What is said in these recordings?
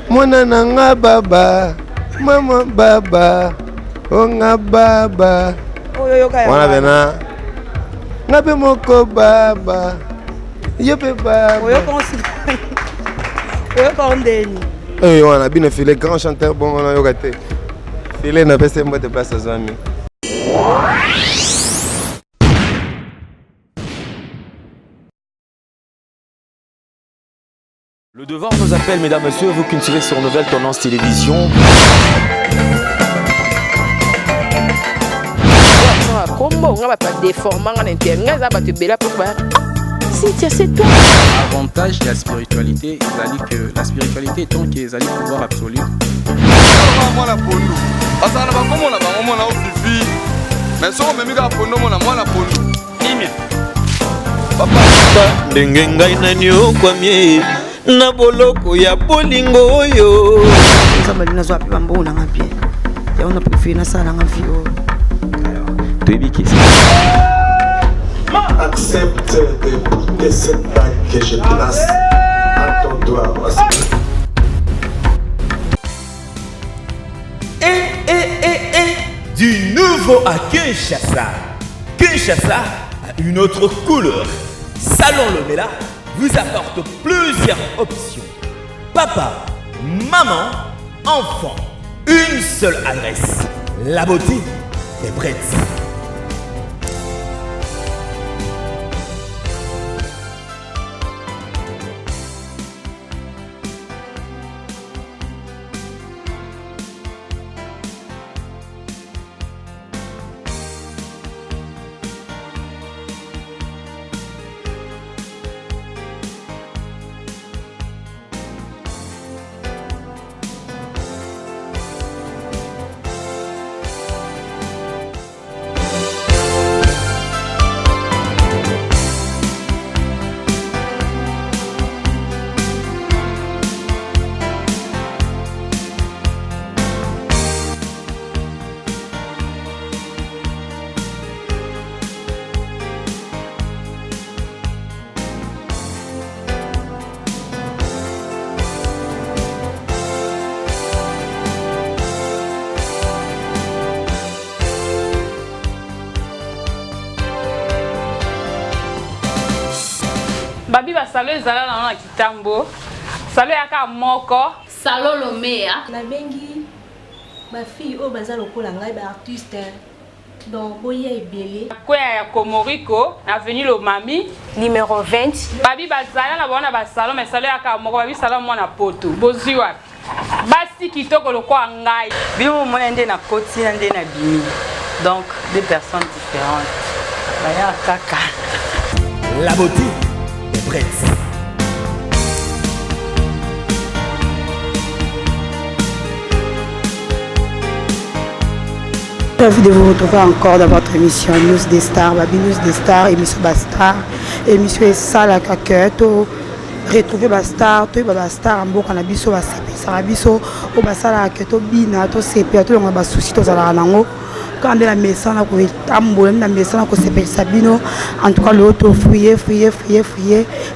Mwana nanga baba, mama baba, onga baba. Wana bena, ngabe moko baba, yope baba. On a bien filé grand chanteur bon on a yogaté. Filé n'a pas ces mots de place aux amis. Le devoir nous appelle, mesdames, messieurs, vous qui suivez sur Nouvelle Tendance Télévision. Avantage de la spiritualité, que la spiritualité est donc qu'ils allaient pouvoir absolu. na boloko ya bolingo oyo nzambe nazo api bambo na ngapie ya on a préféré na sala nga vio Toyebi accepte de cette bague que je place à ton doigt. Du nouveau à Kinshasa. Kinshasa a une autre couleur. Salon Lomela vous apporte plusieurs options. Papa, maman, enfant. Une seule adresse. La beauté est prête. Babi ba salo ezala na kitambo. Salo yaka moko. Salon Lomea. Na bengi ma fille o baza lokola ngai ba artiste. Donc boya ebele. Kwa ya Komoriko, avenue Lomami, numéro 20. Babi bazala na bona ba salon mais salo yaka moko babi salon mona poto. Boziwa. Basi kitoko lokwa ngai. Bino mona ndé na koti ndé na bimi. Donc deux personnes différentes. Baya kaka. La beauté est prête. Ravi de vous retrouver encore dans votre émission News des Stars, Babi News des Stars, émission Bastar, émission Sala Kaketo, retrouver Bastar, tout Bastar en boka na biso basepe, ça biso au basala Kaketo bina to sepe to longa basusi to zala nango. Quand la maison na ko tambola na maison na ko sepe sabino, en tout cas l'autre fouiller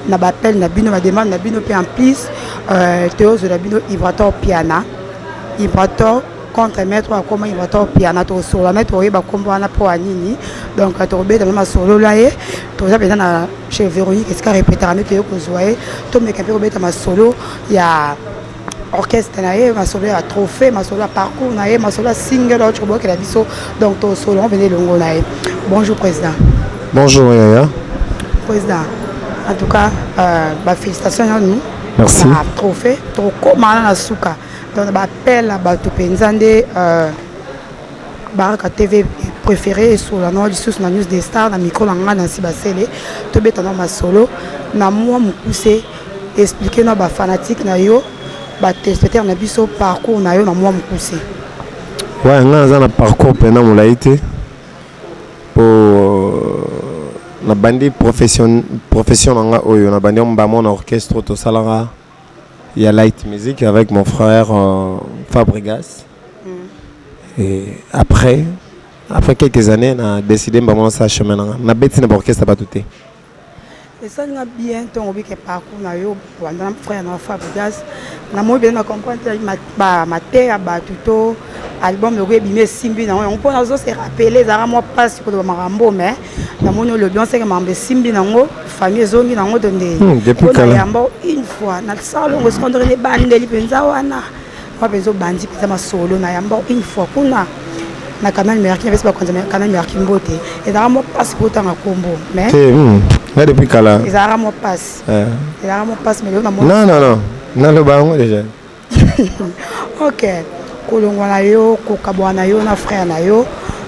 na bapel na bino ba demande na bino pe en plus Théo de la bino Ibrator Piana, Ibrator contre maître à comment il va t'en piano to solo maître oui ba combo na po anini donc to be dans ma solo là et to ça na chez Véronique est-ce qu'a répété à mettre ko zoé to me capé robeta ma solo il y a orchestre na ma solo à trophée ma solo à parcours na ma solo single autre bois que la biso donc to solo on venait longo là. Bonjour président. Bonjour Yaya. Président. En tout cas bah félicitations à nous. Merci. Trophée to comment na suka. Donc appel à bato penzande Baraka TV préféré sur la noix du sous la news des stars na micro langa na sibasele to betana ma solo na moi me pousser expliquer na ba fanatique na yo ba téléspectateur na biso parcours na yo na moi me pousser ouais nga za na parcours pena molaité pour na bandi profession nga oyo na bandi mba mon orchestre to salanga. Il y a Light Music avec mon frère Fabregas. Et après quelques années, on a décidé de commencer à chemin. On a bâti un orchestre à Batouté. Et ça n'a bien ton que parcours na yo pendant frère na Fabregas na moi bien na comprendre ma terre ba tuto album le bimé simbi na on peut se rappeler ça moi passe pour marambo mais na moi le bien c'est que mambe simbi na ngo famille zongi na ngo donné depuis quand une fois na salon on se rendre les bandeli penza wana moi penzo bandi penza ma solo na yamba une fois kuna na canal merki avec pas canal merki mbote et ça moi passe pour tant à combo mais là depuis quand là ils a ramo passe ils a ramo passe mais non le bango déjà OK kolongwa na yo kokabwana yo na frère na yo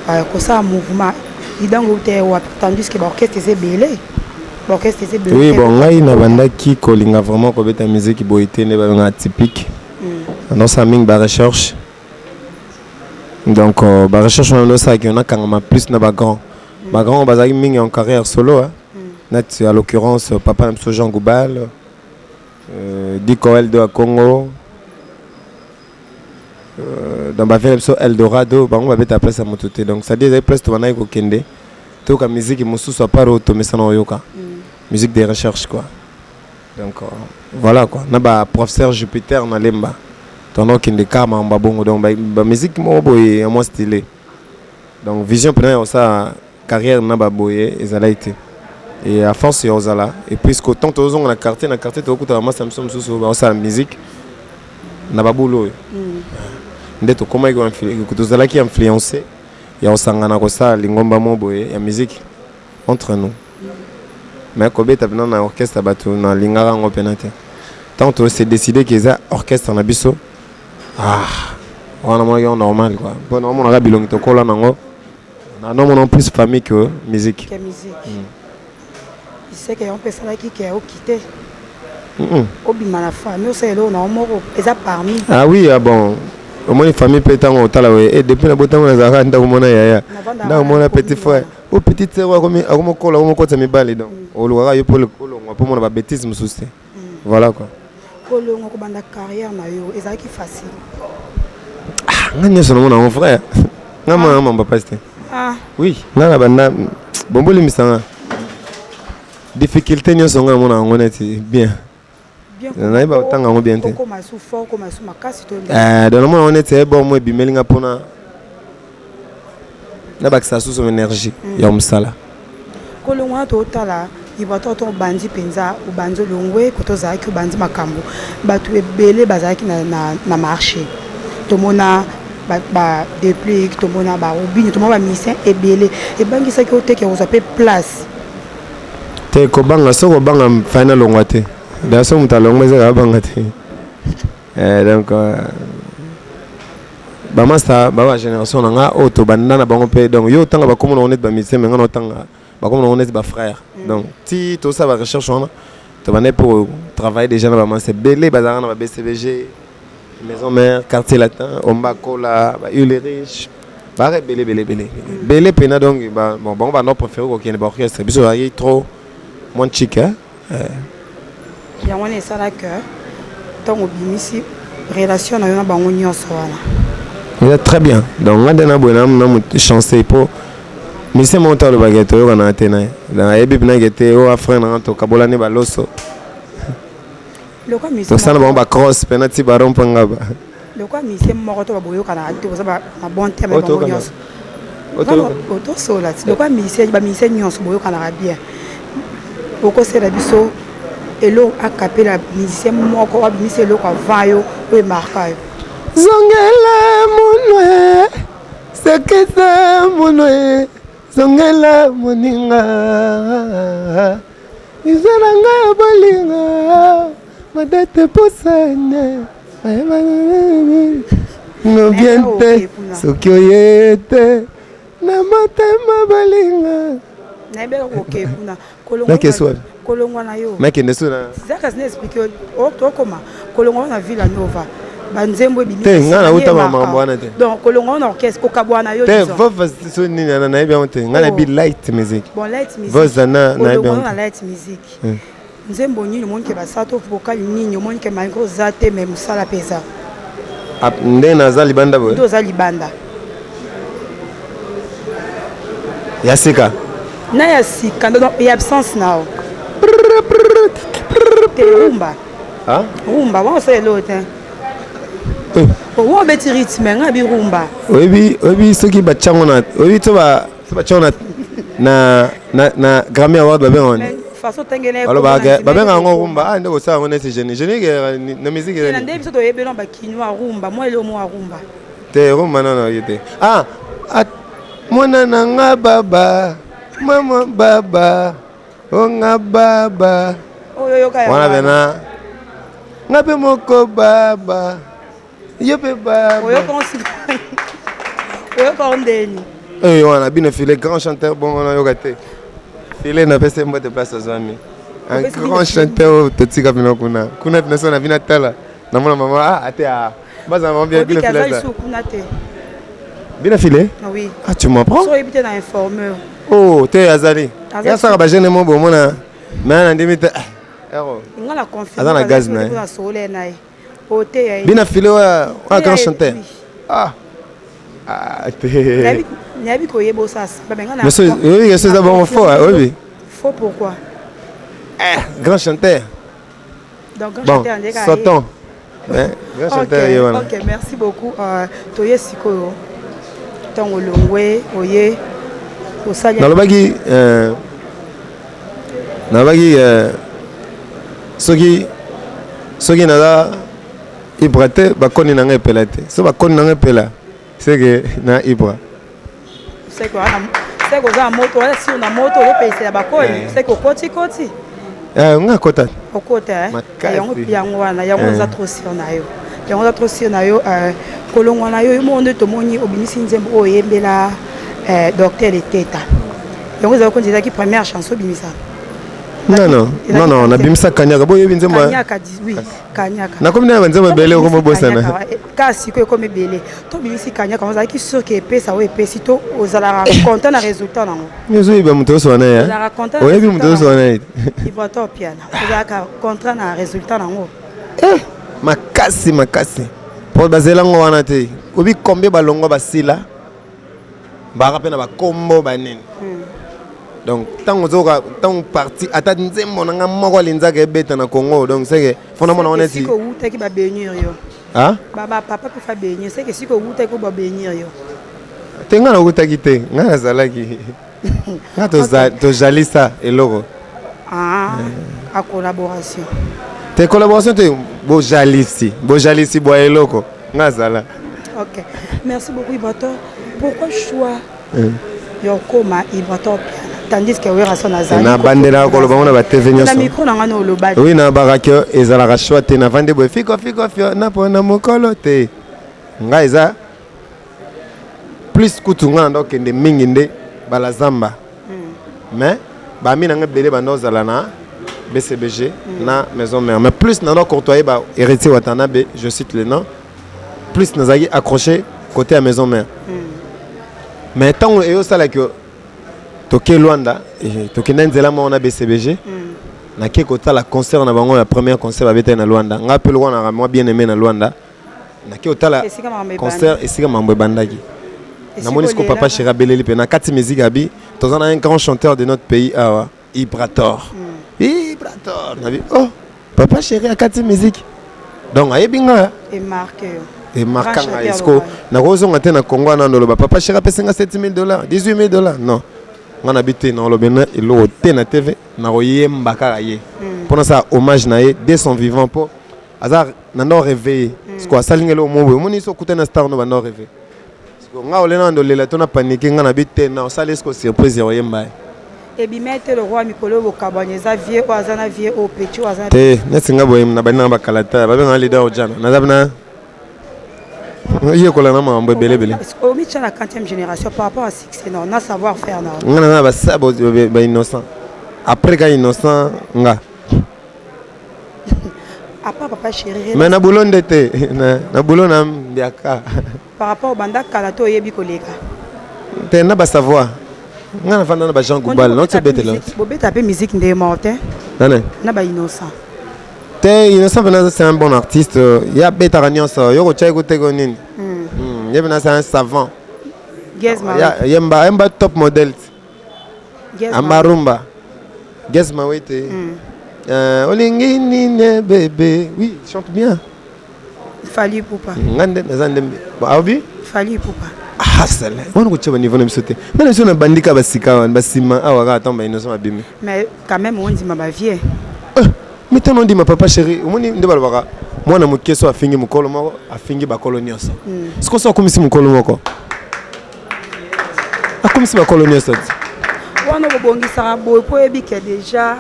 ko ça mouvement idango te wa tandis que l'orchestre c'est belé oui bon ngai na banda ki kolinga vraiment ko beta musique boité ne ba atypique dans sa ming ba recherche donc ba recherche on a ça qui on a quand même plus na ba grand bazaki ming en carrière solo net à l'occurrence papa Namso Jean Goubal Dico de Congo dans ma ville Eldorado on va mettre à place à mototé donc ça dit place to na ko kende to ka musique musu soit pas auto mais ça no yoka musique de recherche quoi donc voilà quoi na ba professeur Jupiter na lemba tono kende kama mba bongo donc ba musique mo boye moins stylé donc vision pendant ça carrière na ba boye ezalaité et à force yo zala et puisque tant aux on la carte to kuta ma Samsung susu ba ça musique na ba bolo ndeto comment ils influencer que tozala qui influencer ya osangana ko ça lingomba mo boye ya musique entre nous mais ko beta bina na orchestre batu na lingara ngo penate tant to c'est décidé que ça orchestre na biso on a moyen normal quoi bon on a bilongi to kola nango na non plus famille que musique il sait que on peut ça qui est au quitter au bima la famille c'est là on a mort et ça parmi oui bon au moins famille peut être en hôtel et depuis la botan on a nda komona yaya nda komona petit frère au petit sœur comme kola comme ko tami bali donc au lora yo pour le kolongo pour mon bêtise me soucier voilà quoi kolongo ko banda carrière na yo et ça qui facile ngani sono mon frère ngama mamba paste oui ngana banda bomboli misanga difficulté nyoso nga mona ngoneti bien na iba utanga ngo bien te comme sous fort comme sous makasi to dans le monde on était bon moi bimelinga pona na baksa sous son énergie ya msala kolongwa to tala ibato to bandi penza u banzo longwe ko to zaki u bandi makambo batu ebele bazaki na marché to mona ba déplique to mona ba obini to mona ba mission ebele e bangi saki o teke o zape place te ko banga so ko banga final longwa te da so mutalo ngwe za banga te donc ba master ba génération nga auto bandana bango pe donc yo tanga ba comme on est ba mission mais nga tanga ba comme on est ba frère donc si tout ça va recherche on to bané pour travailler déjà na ba master belé bazana ba BCBG maison mère quartier latin omba kola ba Ulrich ba belé pena donc bon ba no préféré ko kene ba orchestre biso ay trop mon chic hein ya wana ça là que tant obimisi relation na yo bango nyonso wana il est très bien donc ngana bona na chanceux pour mais c'est mon temps de baguette yo kana tena na ebi bina gete o afrin na to kabola ne baloso le quoi mi so ça na ba cross penalty baron panga ba le quoi mi c'est moko to boyo kana to ça ba bon terme bango nyonso auto sola le quoi mi c'est nyonso boyo kana bien oko c'est la biso elo akapé la musicien moko wa bimise lo kwa vayo we marka zongela munwe sekesa munwe zongela muninga izalanga bolinga madate posane no biente sokyoyete na matema bolinga na be ko ke kuna kolongwa na yo mec ne sona zaka sine expliquer o koma kolongwa na Villa Nova banzembo bimi te ngana utama mambo wana te donc kolongwa na orchestre ko kabwana yo te vova so nini na bien te ngana bi light music bon light music voza na bien na light music nzembo nyinyi monke basato vocal nyinyi monke micro zate même sala pesa ndena za libanda bo ndo za libanda ya sika na ya sika ndo ya absence now rumba. Ah? Rumba, on sait l'autre. On beti rythme, on bi rumba. Oui, ceux qui battent changona. Oui, tu vas changona na Grammy Award babe on. Façon tengene. Alors babe on rumba, ah ndeko ça on est jeune. Jeune na musique. Na ndé biso to yebe no ba kinwa rumba, moi le mo rumba. Te rumba non yete. Ah, mwana nanga baba, mama baba, onga baba. Oyo kaya. Wana bena. Ngape moko baba. Yope baba. Oyo konsi. Oyo kondeni. Eh on a bien filé grand chanteur bon on a yogaté. Filé na pese mbote place aux amis. Un grand chanteur totika bino kuna. Kuna bino na bina tala. Na mona maman ate a. Baza maman bien filé là. Bien filé? Oui. Ah tu m'apprends? So ebité na informeur. Oh, t'es Azali. Ya ça ba jeune mo bo mona. Mais na ndimite. Ero. Ngala confiance. Azana gaz na. Na sole na. Ote. Bien filé wa grand chanteur. Ah. Ah, t'es. Nabi koyebo ça. Monsieur, oui, c'est d'abord faux, oui. Faux pourquoi? Grand chanteur. Donc grand bon, chanteur sortons. Grand chanteur Yohana. OK, merci beaucoup. Toye sikoyo. Tongo longwe, oye. Osanya. Nalobaki soki naza ibrate bakoni nanga epela te. So bakoni nanga epela. C'est que na ibra. C'est quoi za moto, si on a moto le pays la bakoni, c'est ko koti. Nga kota. Okota yango piango wana yango za trosi na yo. Yango za trosi na yo kolongo na yo monde to moni obimisi nzembo oyembela docteur Eteta. Yango za ko ndisa ki première chanson bimisa. Non, na bimisa kanyaka boye binzemba. Kanyaka oui, kanyaka. Na komi na nzemba bele ko mobosana. Kasi ko comme belé to bimisi kanyaka on za ki sûr que pesa o epesi to ozala content na résultat nango nyozo iba muto so na ya ozala content oyebi muto so na iba to piana ozala content na résultat nango makasi pour bazela ngo wana te obi combien balongo basila ba rapena ba kombo banene donc tant parti ata nzembo nanga moko linza ke beta na Congo donc c'est que fondamentalement on est si ko uta ki ba benir yo. Ah? Baba papa peut faire bénir, c'est que si que vous t'es quoi bénir yo. Tenga na uta kite, ngana zalaki. Nga to jalisa eloko. Ah, à collaboration. Tes collaborations te bo jalisi bo eloko. Nga zala. OK. Merci beaucoup Ibato. Pourquoi choix Yokoma Ibato piano? Tandis que oui rason azali. Na bandela ko loba mona ba TV nyoso. Na micro na ngano loba. Oui na baraka ezala ka choix te na vande bo fiko na pona mokolo te. Nga eza plus kutunga donc ende mingi nde bala zamba. Mais ba mina nga belé ba nozala na BCBG na maison mère. Mais plus na no courtoyer ba héritier Watanabe, je cite le nom. Plus nazaki accroché côté à maison mère. Mais tant et ça là que toke Luanda et toke nzela mo na BCBG na ke kota la concert na bango ya premier concert ba beta na Luanda nga pe Luanda na moi bien aimé na Luanda na ke kota concert esika mambo bandaki na monisco papa Chira Beleli pe na kati musique abi tozana un grand chanteur de notre pays Ibrator na bi oh papa Chéri a kati musique donc ayebinga et marqué et marquant esco na kozonga te na Congo na ndolo papa Chéri pesenga $7,000 $18,000 non on habite dans le Bénin et l'hôtel na TV na royemba karaye pour ça hommage na dès son vivant pour azar na no réveiller ce quoi salingelo mobo moni so kuta na star no ba no réveiller parce que nga olena ndo lela tona paniquer nga na bite na sale ce surprise royemba et bi mettre le roi mikolo bo kabanyeza vie o azana vie au petit o azana te nesinga boyem na bana ba kalata ba benga leader ojana na zabna yeko la na mambo belebele au mitcha la 40e génération par rapport à succès non na savoir faire non nga na ba sabo ba innocent après ka innocent nga à part papa Chéri mais na bulonde te na bulona mbiaka par rapport au banda kalato yebi koleka te na ba savoir nga na fanda na ba Jean Goubal non c'est bête là bobeta pe musique ndé morte na ba innocent te innocent c'est un bon artiste ya beta ranyoso yoko chai ko tego nini c'est un savant yemba top model Amarumba Guess ma wete Olingini bébé. Oui, chante bien. Fali Poupa. Aobi? Fali Poupa. Ah, ça là. On a niveau de sauter. Mais on a bandika basika, basima, ah, attends, mais nous sommes abîmés. Mais quand même, on dit ma vie. Mais on dit ma papa chéri, on dit balbara. Moi, na mukeso afingi mukolo moko, afingi bakolo nyonso. Est-ce qu'on soit comme si mukolo moko? Ah, comme si bakolo nyonso. On a bongi sarabo, pour que déjà,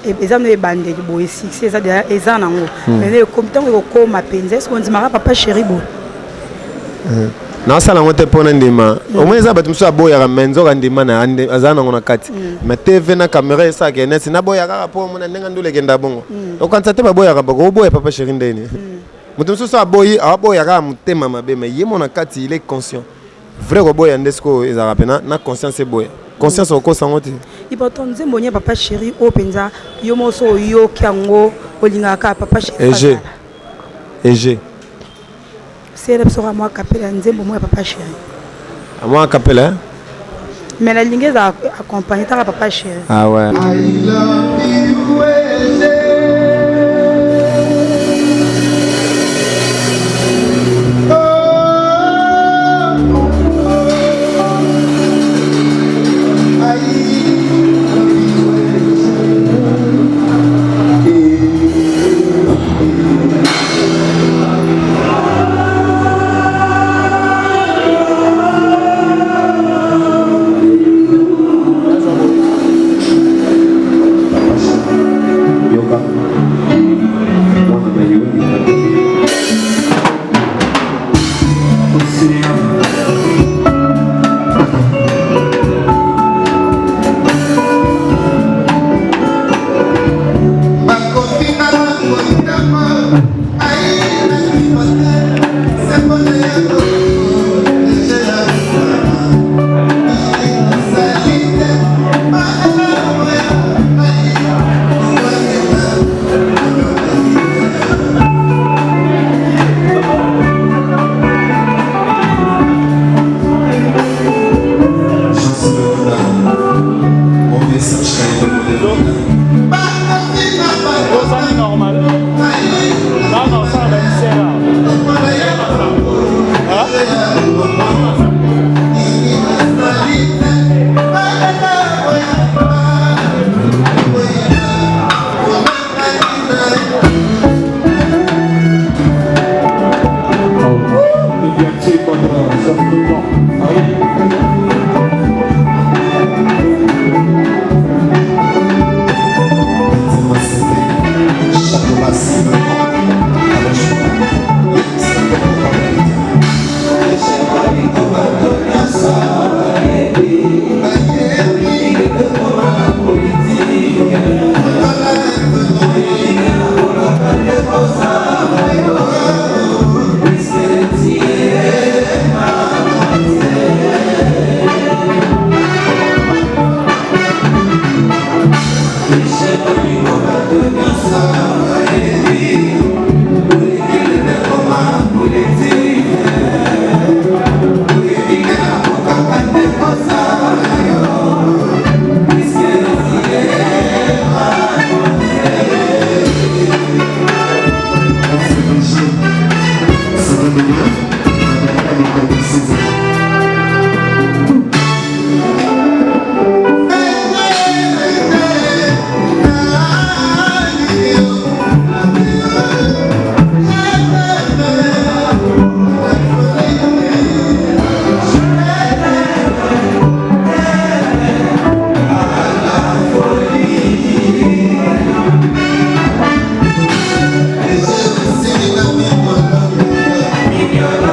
les hommes de bandé du bois ici, c'est ça déjà, les ans en haut. Mais comme tant que ma peine, est-ce qu'on dit ma papa chéri beau? Na sala ngote pona ndima omweza batu mso aboya ka menzo ka ndima na ande azana ngona kati ma TV na camera esa ke nesi na boya ka po mona nenga ndule kenda bongo okanza te baboya ka boko boya papa chéri ndeni mutu mso so aboya ka mutema mabe mais yemo na kati il est conscient vrai ko boya ndesko ezaka pena na conscience boya conscience oko sangote ipoto nzembo nya papa chéri o penza yo moso yo kyango olinga ka papa chéri EG c'est le sera moi capella nzembo moi papa chéri à moi capella mais la ligne est accompagnée par papa chéri ah ouais Yeah.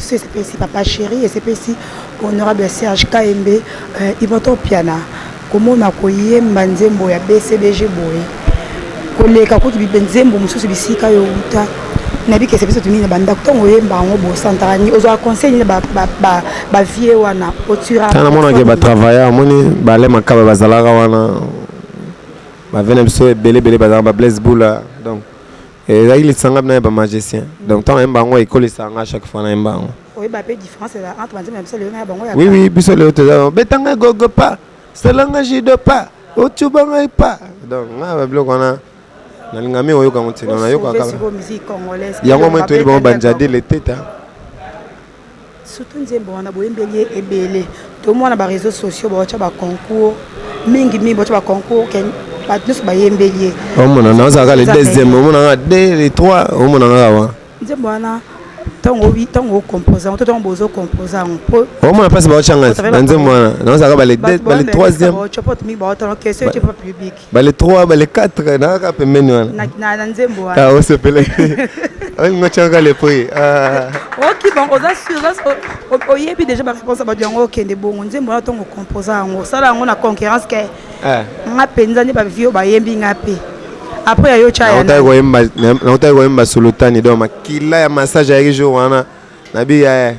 SPC, SPC Papa Chéri, SPC Honorable Serge KMB, Ivoto Piana, comment on a coyé Manzembo ya BCBG Boy. Koleka kuti bibenzembo mususu bisika yo uta. Nabi ke SPC tumina banda kutongo yemba ngo bo santarani ozo conseil ba vie wana otura. Tana mona ke ba travailler moni ba le makaba bazalaka wana. Ba vene biso belé bazala ba Blaise Boula donc et là il est sangab na ba magicien. Donc tant yemba ngo école sanga chaque fois na yemba ngo. Oui ba pe différence entre banzembo biso le yemba ngo ya. Oui biso le oto betanga gogo pas. C'est langage de pas. Otubanga pas. Donc na ba bloko na nalingami oyo ka mutino na yoka ka musique congolaise yango mo to libo banjade le teta surtout nzembo wana boyembeli ebele to mona ba réseaux sociaux ba cha ba concours mingi ba cha ba concours ken ba tous ba yembeli o mona na za ka le deuxième o mona na 2 les 3 o mona na wa nzembo wana tango composant to tango bozo composant po o mona passe ba changa nzembo wana na za ka ba le 2 ba le 3e ba le 3 ba le 4 na ka pembeni wana na nzembo wana ah o se pele on nga changa le prix OK bon oza sûr oyebi déjà ba réponse ba diongo kende bongo nzembo wana tango composant ngo sala ngo na concurrence ke nga penza ni ba vio ba yembi ngape après ayo chaya na utai ko yemba sultani do makila ya massage ya jour wana nabi ya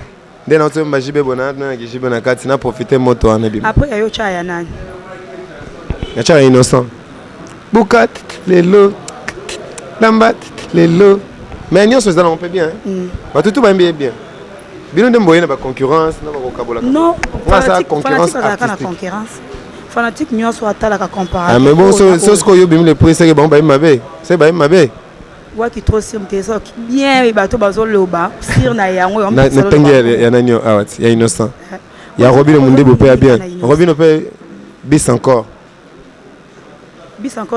nde na utai mbajibe bona na kijibe na kati na profiter moto wana bi après ayo chaya nani ya chaya innocent bukat lelo lambat lelo mais nyo so ça on peut bien ba tout ba bien bino de mboyena ba concurrence na ba kokabola non ça concurrence fanatique nyonso atalaka comparaison. Ah mais bon ce que yo bim le prix c'est que bon ba mabe c'est ba mabe wa ki trop simte so bien ba to bazo loba sir na yango yo na tengere ya nanyo awat ya innocent ya Robino Mundebo pe bien Robino pe bis encore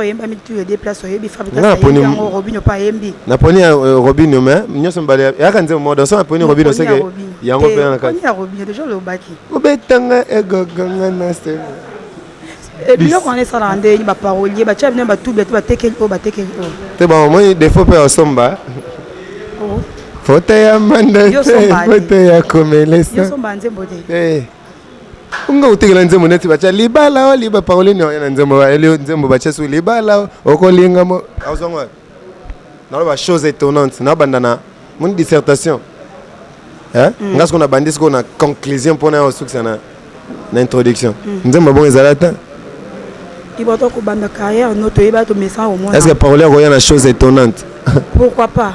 yemba mi tu déplace yebi fabrication yango Robino pa yembi na poni Robino mais nyonso mbale ya kanze mo do so na poni Robino c'est que yango pe na kati ya Robino déjà le baki obetanga egoganga na se biloko wana esala nde baparolier batia bino batubi to batekeli oyo batekeli oyo te bon moi défaut pe osomba foto ya manda foto ya komelesa yosomba nzembo te unga utekela nzembo neti batia libala o liba parolier no ya nzembo ba ele nzembo batia su libala okolinga mo azongwa na ba chose étonnante na bandana mon dissertation ngas qu'on a bandé ce qu'on a conclusion pour na succès na introduction nzembo bon ezalata Iboto ko banda carrière noto yeba to message au moins. Est-ce que parler roya na chose étonnante? Pourquoi pas?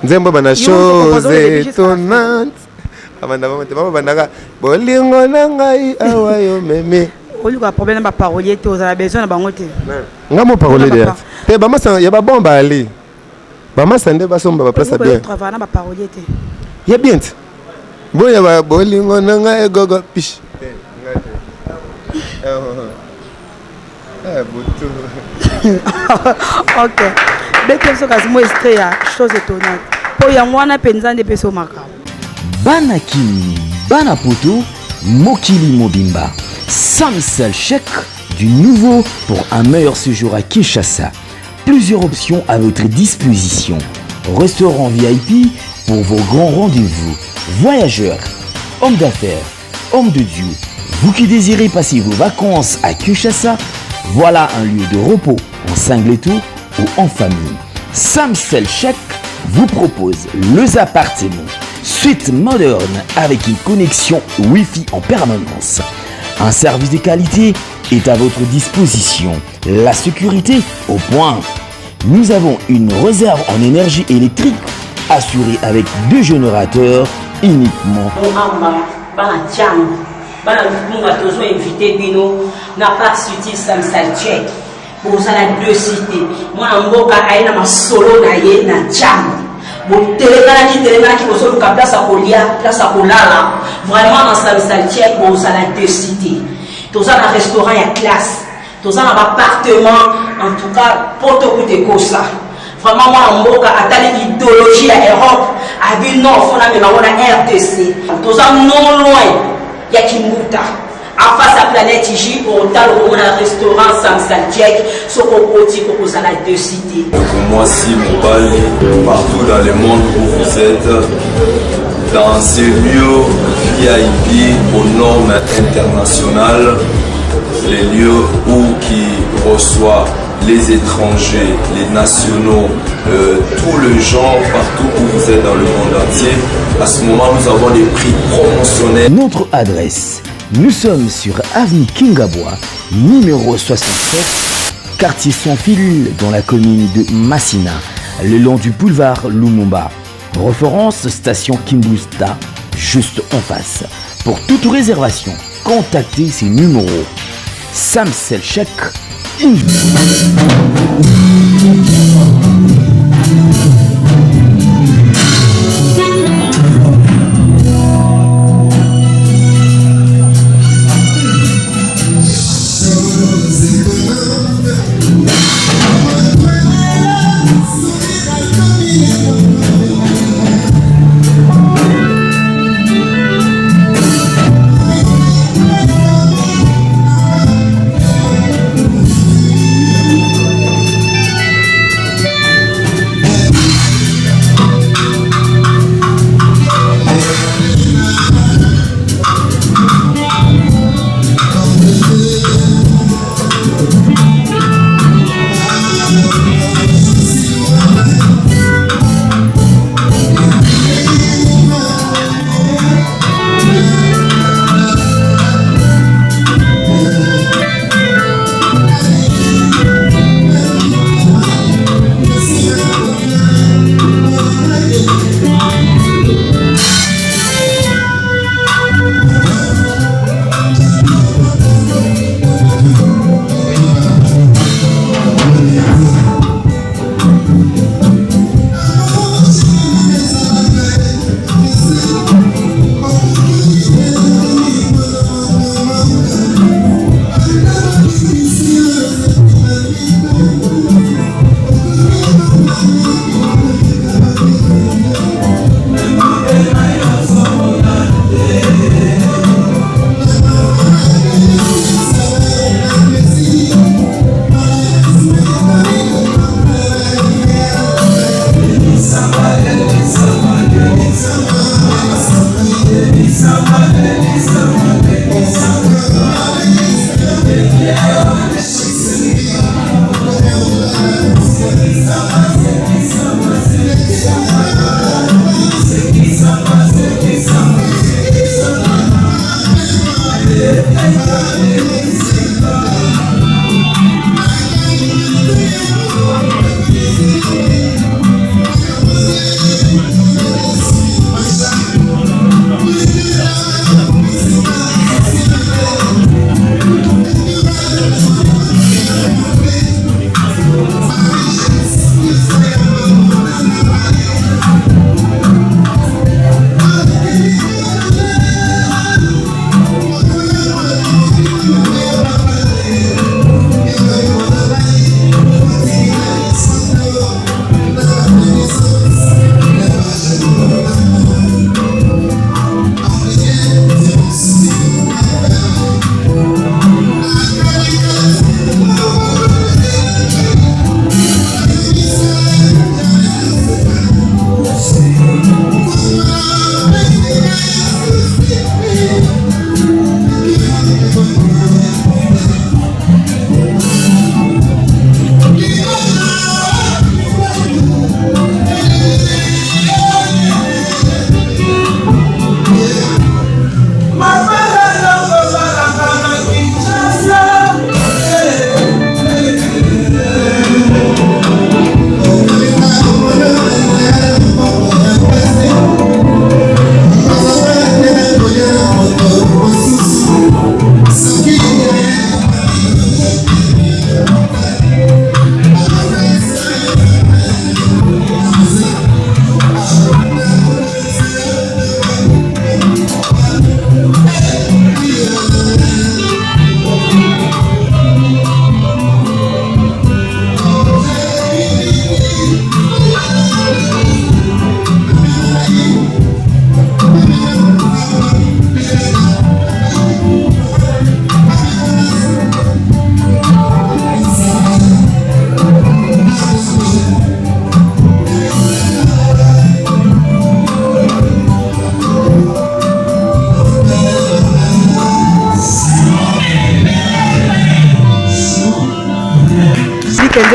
Nzembo bana chose étonnante. Abanda banda bolingo na ngai awa yo meme. Oluka problème ba parolier to za besoin na bango te. Ngamo parolier de. Te ba masa ya ba bomba ali. Ba masa nde ba somba ba place bien. Travailler na ba parolier te. Ya bien. Boya ba bolingo na ngai gogo pish. Ok. Dès que ce cas moi extrait chose étonnante. Pour y moi na penza de peso maka. Bana Kimi, Bana Poto, Mokili Mobimba. 100 000 chèques du nouveau pour un meilleur séjour à Kinshasa. Plusieurs options à votre disposition. Restaurant VIP, pour vos grands rendez-vous. Voyageurs, hommes d'affaires, hommes de Dieu, vous qui désirez passer vos vacances à Kinshasa, voilà un lieu de repos en singleton ou en famille. Samsel Check vous propose les appartements suite moderne avec une connexion Wi-Fi en permanence. Un service de qualité est à votre disposition. La sécurité au point. Nous avons une réserve en énergie électrique assurée avec 2 générateurs uniquement. Invité Bino n'a pas suivi Samsel Check pour ça la 2 cités. Moi en boka aina ma solo na ye na jam. Bon téléphone qui vous solo place à Kolia, place à Kolala. Vraiment dans Samsel Check pour ça la 2 cités. Tout ça dans restaurant et classe. Tout ça dans appartement en tout cas pour tout côté ça. Vraiment moi en boka atali idéologie à Europe. Abi non faut na mais on RTC. Tout ça non loin. Il y a Kimbuta. En face à Planète J, pour on a un restaurant Samsel Check, sur Kokoti, pour ça la 2 cités. Moi, si mon bal, partout dans le monde où vous êtes, dans ces lieux VIP aux normes internationales, les lieux qui reçoivent les étrangers, les nationaux, tout le genre, partout où vous êtes dans le monde entier. À ce moment, nous avons des prix promotionnels. Notre adresse, nous sommes sur avenue Kingabois, numéro 67, quartier Sans Fil, dans la commune de Massina, le long du boulevard Lumumba. Référence station Kimbusta, juste en face. Pour toute réservation, contactez ces numéros. Samsel Check.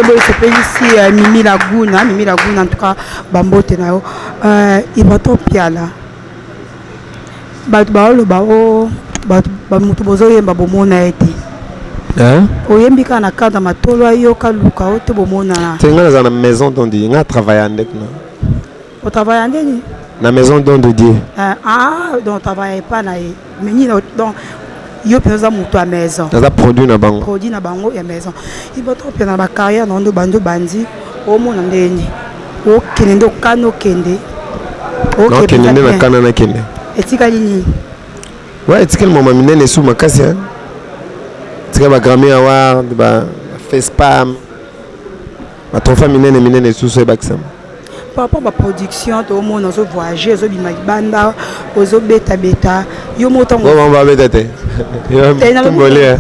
s'appelle ici Mimi Laguna en tout cas bambote na yo ibato piala baalo bao bamutu bozo yemba bomona ete oyembi ka na kada matolo yo kaluka ote bomona c'est nga na maison d'Ondi nga travailler avec na o travailler andeni na maison d'Ondi donc travailler pas na meni donc yo penza mutu à maison ça produit na bango ya maison ibato pena ba carrière ndo bando bandi o mona ndeni o kende kano kende o kende na kana na kende etika lini ouais etika le moment minene sous makasi hein etika ba Grammy Award ba FESPAM ba trophée minene sous ce baxam par rapport à la production tout le monde on voyager zo bima banda ozo beta yo moto on va beta te yo tombolé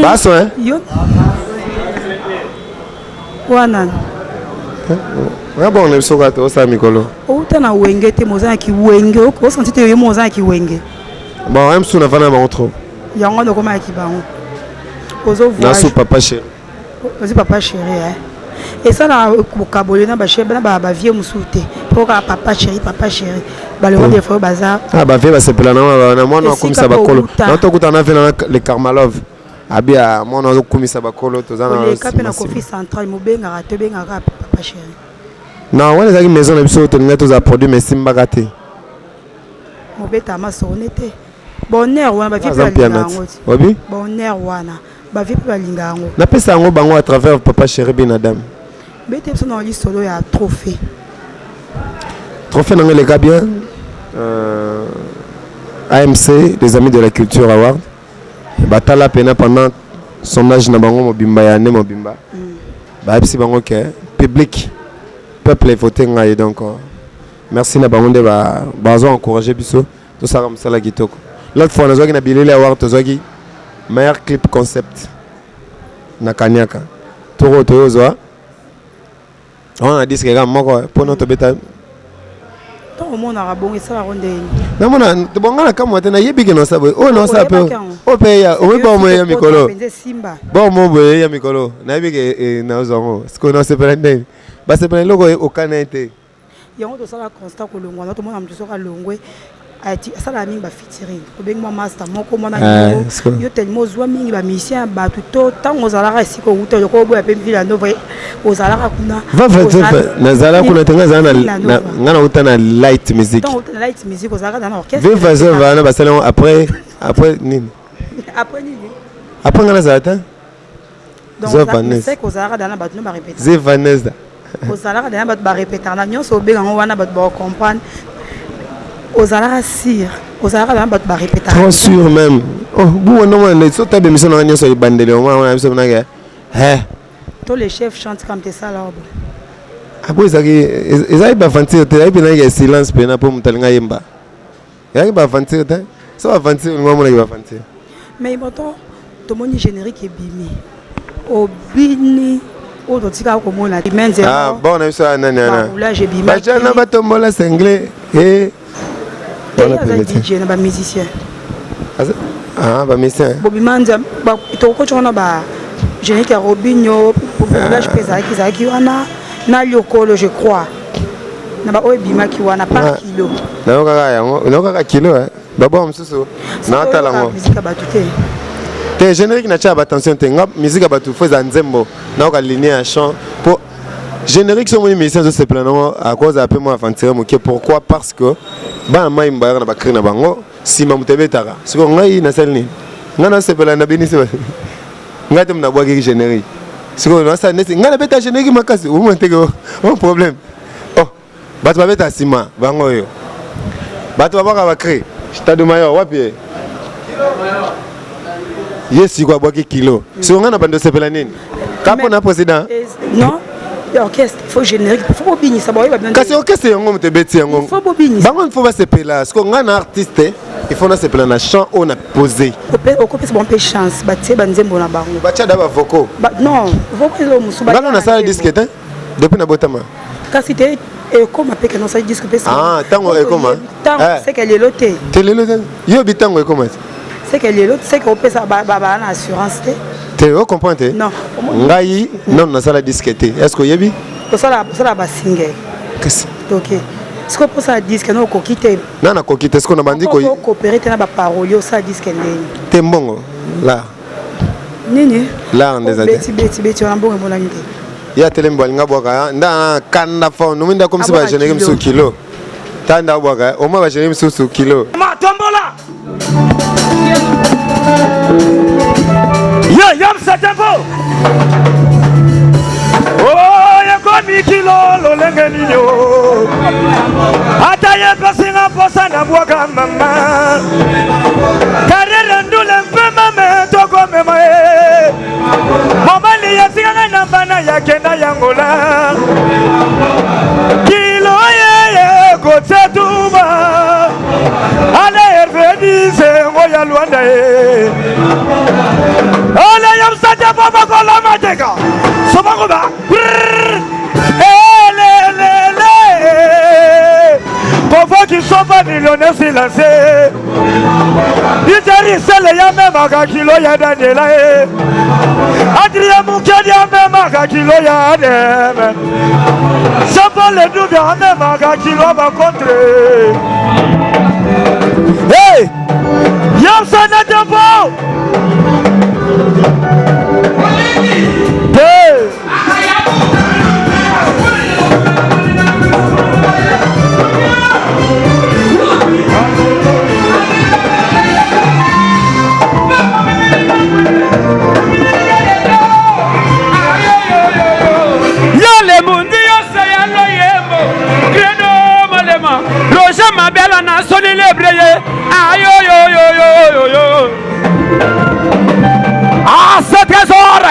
baso hein yo wana bon on est sur gato ça mikolo o tana wenge te moza ki wenge o senti te yo moza ki wenge bon même sous na vana ba trop yango ndo koma ki bango ozo voyager na sous papa chéri ozo papa chéri hein. Et ça là au Cabole na ba chéri ba vieux musuté pour papa chéri ba le roi des frères bazar ba vieux ba se pela na moi na komisa ba kolo na to kutana fe na le Karmalov abia moi na komisa ba kolo to zana le cap na Kofi central mo benga papa chéri non on les maison na biso to nga to za produit mais simba gâté mo beta ma sonete bonheur wana ba vieux ba obi bonheur wana ba vieux ba linga ngo na pesa ngo bango à travers papa chéri binadam bete so na liste solo ya trophée dans les gars bien AMC les amis de la culture award batala pena pendant son âge na bango mobimba ya ne mobimba ba epsi bango ke public peuple voté ngai donc merci na bango de ba zo encourager biso to sara msala kitoko l'autre fois nazoki na bilele award tozoki meilleur clip concept na kanyaka toro toyozo on a dit que gars moko pour notre beta to mo na rabongi sala ronde na mona to bongana kama tena yebike no sabo o no sapo o pe ya o ba mo ya mikolo ba mo bo ya mikolo na yebike na zongo ce qu'on se prendre ba se prendre loko o kanete yango to sala constat ko longwa na to mona mtu soka longwe ati sala mingi ba featuring ko bengi master moko mona yo tellement zwa mingi ba musicien ba to tango zalaka siko uta ko bo ya pe vila nova ozalaka kuna na zala kuna tenga zana ngana uta na light music light music ozalaka dans orchestre va na basalon après nini après ngana zata donc c'est que ozalaka dans ba no ba répéter Vanessa ozalaka dans ba répéter na nyonso obenga ngo wana ba comprendre ozalaka sir ozalaka dans ba répéter trop sûr même oh bu no mo so tabe mission na nyonso ibandele o ma biso na ke tous les chefs chantent comme ça là. Abo ezaki ba aventure te ayi na silence pena po mutalinga yemba. Yaki ba aventure te. So aventure ngwa mona ba aventure. Mais pourtant to moni générique bimi. Obini o to tika ko mona dimenze. Ah bon na biso nani ana. Là j'ai bimi. Ba jana ba tombola single voilà DJ na ba musicien. Ba musicien. Bobimanza ba to ko chona ba générique à Robinho pour village Pesaki wana na lokolo je crois na ba oyebima ki wana par kilo na kaka yango na kaka kilo babo msusu na tala ngo musique batute te générique na cha attention te ngap musique batu feza nzembo na ka ligne à chant pour générique so moni musicien se plaindre à cause un peu moi aventure moké pourquoi parce que ba mai mba na ba krina bango sima mutebetaka siko ngai na selni ngana se plaindre binisi ngate mna bwa ki générique siko no sa nesi ngana beta générique makasi o mo nteke o problème oh bato ba beta sima bango yo bato ba baka ba créer stade mayor wapi yesi kwa bwa ki kilo siko ngana bando sepela nini kapo na président non l'orchestre faut générique faut bini ça ba bien kasi orchestre yango mutebeti yango faut bini bango faut ba sepela siko ngana artiste il faut na sepela na chant on a posé au copie c'est bon peu chance batie banzembo na bango batia d'aba vocaux non vocaux lo musuba ngana na sala disque te depuis na botama kasi te et comme appelle que non ça disque pe tango e comment c'est qu'elle est lotée te le yo bitango e comment c'est qu'elle est lotée c'est qu'on peut ça ba na assurance te Vous comprenez? Non. Ngai, non, on a ça la disquette. Est-ce que vous avez? Pour ça, la single. Qu'est-ce? Ok. Est-ce que pour ça, disque, non, coquille? Non, non, coquille, est-ce qu'on a bandit? On coopérer, tu as des paroles, ça disque. T'es bon, là. Nini? Là, on est Beti, on a bon, mon ami. Il y a tellement de gens qui ont un kanda nous sommes comme si on générer sur kilo. Tanda boga, au moins on va générer sur kilo. Ma tombola. Yo, yam sa tempo. Oh, ya komi kilo lo lenge ninyo. Ataye pasinga posa na boga mama. Karere ndule mpe mame toko mema e. Mobali ya singa na bana ya kenda yangola. Kilo ye kote tuba. Ale ervedi se ngoya luanda e. Ole yam sa tempo bakola mateka. Sobagoba. Pour qu'ils soient pas millionnaires, c'est lancé. Diteri Sele ya même à kilo ya Daniela. Adrien Moukedi ya même à kilo ya Adem. Jean-Paul Ledoubi ya même à kilo va contre. Hey! Yam Sana Tempo! Hey! Roger Mabel on a sonné les brayés. Aïe yo yo yo yo yo. Ah, ce trésor.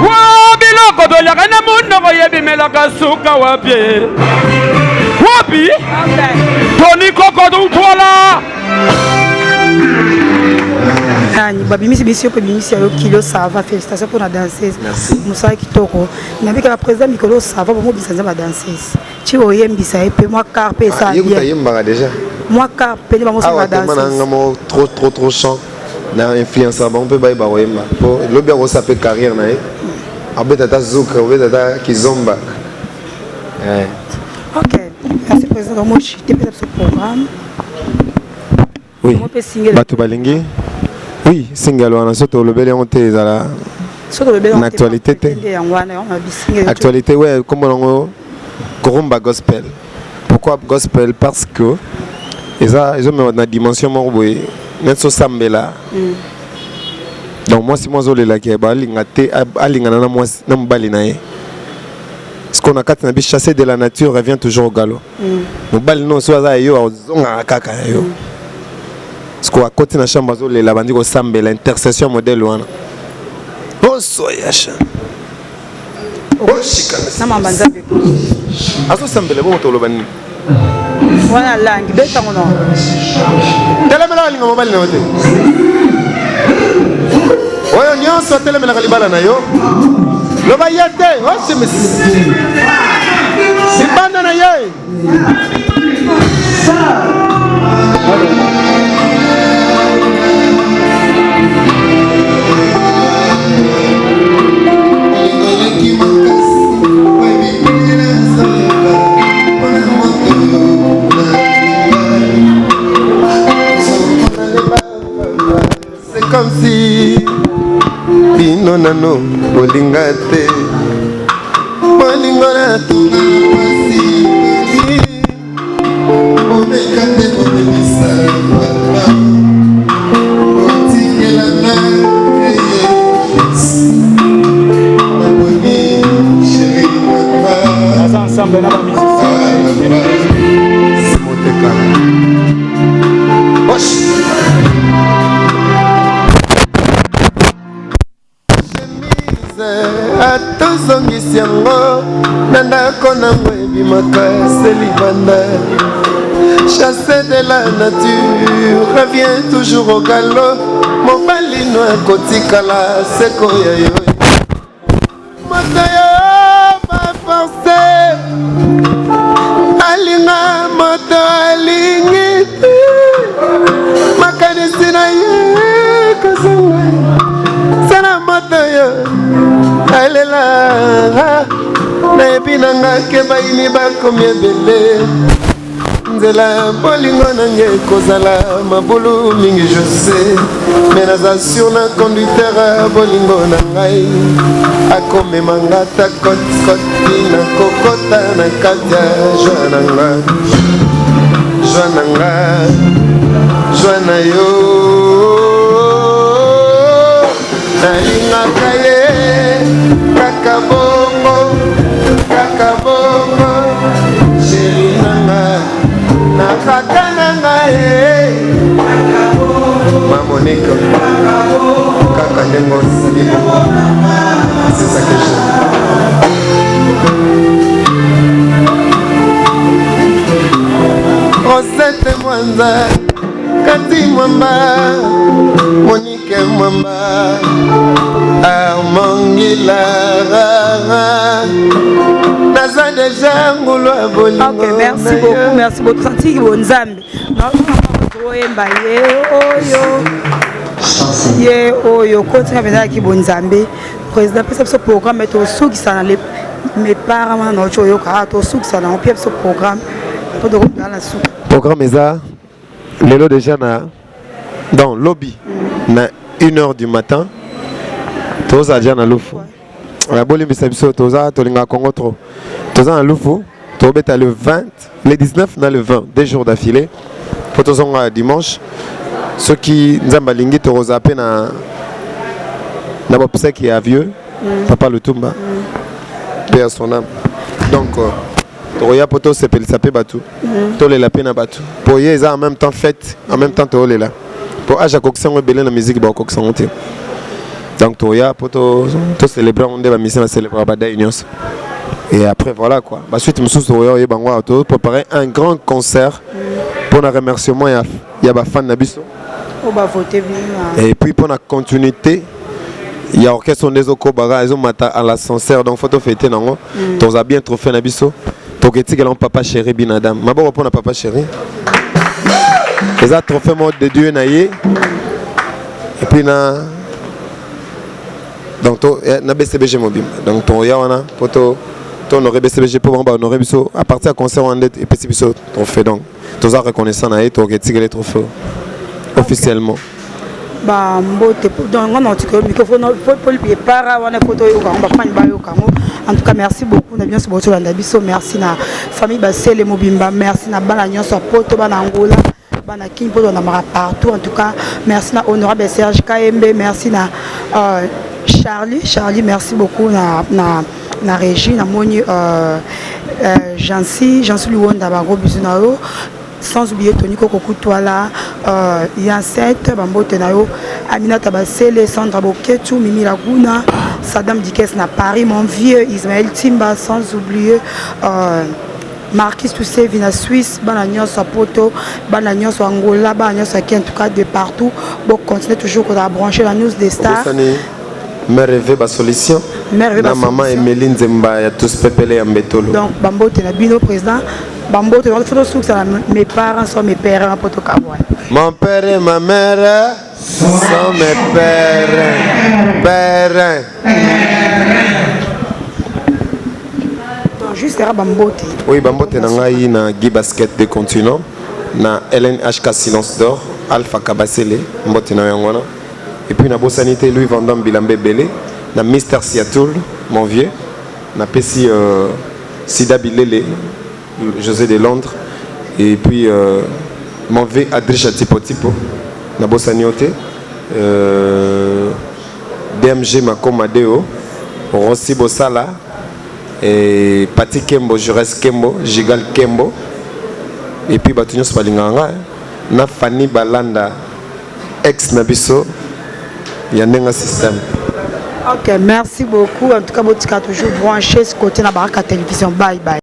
Wa biloko do ya kana mundo ko yebi melaka suka wapi. Wapi? Tony Koko do tola. Babimisi bisio pe bimisi yo kilo ça va félicitations pour la danseuse. Merci. Moussa Kitoko. Nabi ka président Mikolo ça va pour bisanza ba danseuse. Ti oyembisa pe moi carpe ça bien. Yébuta yembara déjà. Moi carpe ba mosa ba danseuse. Trop chant. Na influenceur on peut bailler ba oyemba. Po lobi ko sape carrière na e. Abeta ta zuka, abeta ta kizomba. OK. Merci président moi je t'ai fait ce programme. Oui. Batu balingi. Oui, single wana soto lobele onte ezala. Soto lobele en actualité te. Actualité ouais, comme on Koromba gospel. Pourquoi gospel? Parce que ils ont une dimension morboé. Net so sambela. Donc moi si moi zolela ki balinga te alinga na moi na mbali na ye. Ce qu'on a quand on a chassé de la nature revient toujours au galop. Mbali non so za yo zonga kaka yo. Ce qu'on a côté na chambre zo la bandi ko sambela intercession modèle wana. Oh soyasha. Oh shikana. Na mambanza pe. Aso sambela bo to lo bani. Wana langi beta ngono. Telemela linga mobile na wote. Oyo nyonso telemela kalibala na yo. Lo ba yete, oh semis. Sibanda na ye. C'est comme si bino nano bolingate bolingona tuna pasi obekate bobisa baba otingela na aboni chéri baba ensemble na musicien simoteka bosh atozongisi yango na ndako nango ebimaka selibanda. Chassé de la nature revient toujours au galop. Mobali no akotikala seko ya yo moto yo baforce alinga moto alingi makanisi na ye kazonga nayebi na nga ke bayini bakomi ebele nzela bolingo nange ekozala mabulu mingi jose me naza sur na conducteur bolingo na ngai akomema nga ta kotikoti na kokota na kati ya joi na nga joi na nga joi na yo nalingaka ye kaka bongo sheri nanga nakaka nanga ye mamonike kaka ndenge osali bongo c'est ça que j'aime. Rosette Mwanza Kati Mwamba Monique Mwamba Armangila Naza déjà ngolo abolingo. Ok, merci beaucoup. Santi Bonzambe. Ye oyo kotinga beza ki Bonzambe. Président pesa ce programme est au sous qui ça les mes parents na oyo ka to sous qui ça na pied ce programme pour de dans la sous. Programme eza lelo déjà na dans lobby na 1h du matin. Toza déjà na lufu. La bolim biso toza tolinga Congo trop. Toza na lufu, tobeta le 20, le 19 na le 20, 2 jours d'affilée. Pour tozonga dimanche. Ceux qui nzamba lingi toza pe na qui est à vieux, Papa Lutumba, paix à son âme. Donc, Toroya Poto s'appelle Batu, Tole la peine à Batu. Pour y en même temps fête, en même temps Tole là. Pour Aja Coxon rebelle la musique, bah Coxon. Donc Toroya Poto, tout célébrer, on va mission à célébrer Bada Unions. Et après voilà quoi. Bah suite Moussou Toroya et Bangwa Auto préparer un grand concert pour un remerciement il y a des fans Nabiso. Et puis pour la continuité. Il y a orchestre des Okobara, ils ont maté à l'ascenseur, donc photo fêté non. Tu as bien trophée Nabiso. Tu as dit que papa chéri binadam. Ma bonne pour papa chéri. Ils ont trophée mode de Dieu naïe. Et puis na donc na BCBG mobile. Donc ton yawana photo ton aurait BCBG pour honorer biso à partir du concert en dette et petit biso trophée donc. Tu as reconnaissant naïe, tu as dit que les trophées officiellement. Bah mbote donc on a le microphone pour le préparer on a photo yo on va prendre ba yo kango en tout cas merci beaucoup na bien so boto landa biso merci na famille Basele Mobimba merci na bana nyonso poto bana Angola bana Kimpo na mara partout en tout cas merci na honorable Serge KMB merci na Charlie merci beaucoup na Régie na moni Jansi Luonda ba gros bisous na yo. Sans oublier Tony Kokokutwala, Yancette, Bambote Nayo, Aminata Basele, Sandra Boketu, Mimi Laguna, Saddam Dikes na Paris, mon vieux Ismaël Timba, sans oublier Marquis Toussé, Vina Suisse, Banagnon Sapoto, Banagnon Angola, Banagnon Saki, en tout cas de partout. Bon, continuez toujours à brancher la news des stars. Merveille ba solution. Na maman Emeline Zemba ya tous pepele ya mbetolo. Donc Bambote na bino président. Bambote on fait sous ça mes parents sont mes pères en poto Kaboy. Mon père et ma mère sont mes pères. Donc juste là Bambote. Oui Bambote na ngai na Guy Basket des continents na LNHK Silence d'or Alpha Kabasele Mbote na yangwana. Et puis na Bossanité Louis Vandam Bilambe Belé na Mister Seattle mon vieux na Pessi Sida Bilele José de Londres et puis mon vieux Adrisha Tipo na Bossanioté DMG Makomadeo Rossi Bossala et Pati Kembo Jures Kembo Gigal Kembo et puis Batunios Balinganga na Fanny Balanda ex Nabiso Yandenga système. Ok, merci beaucoup. En tout cas, vous êtes toujours branché ce côté de la barre à télévision. Bye bye.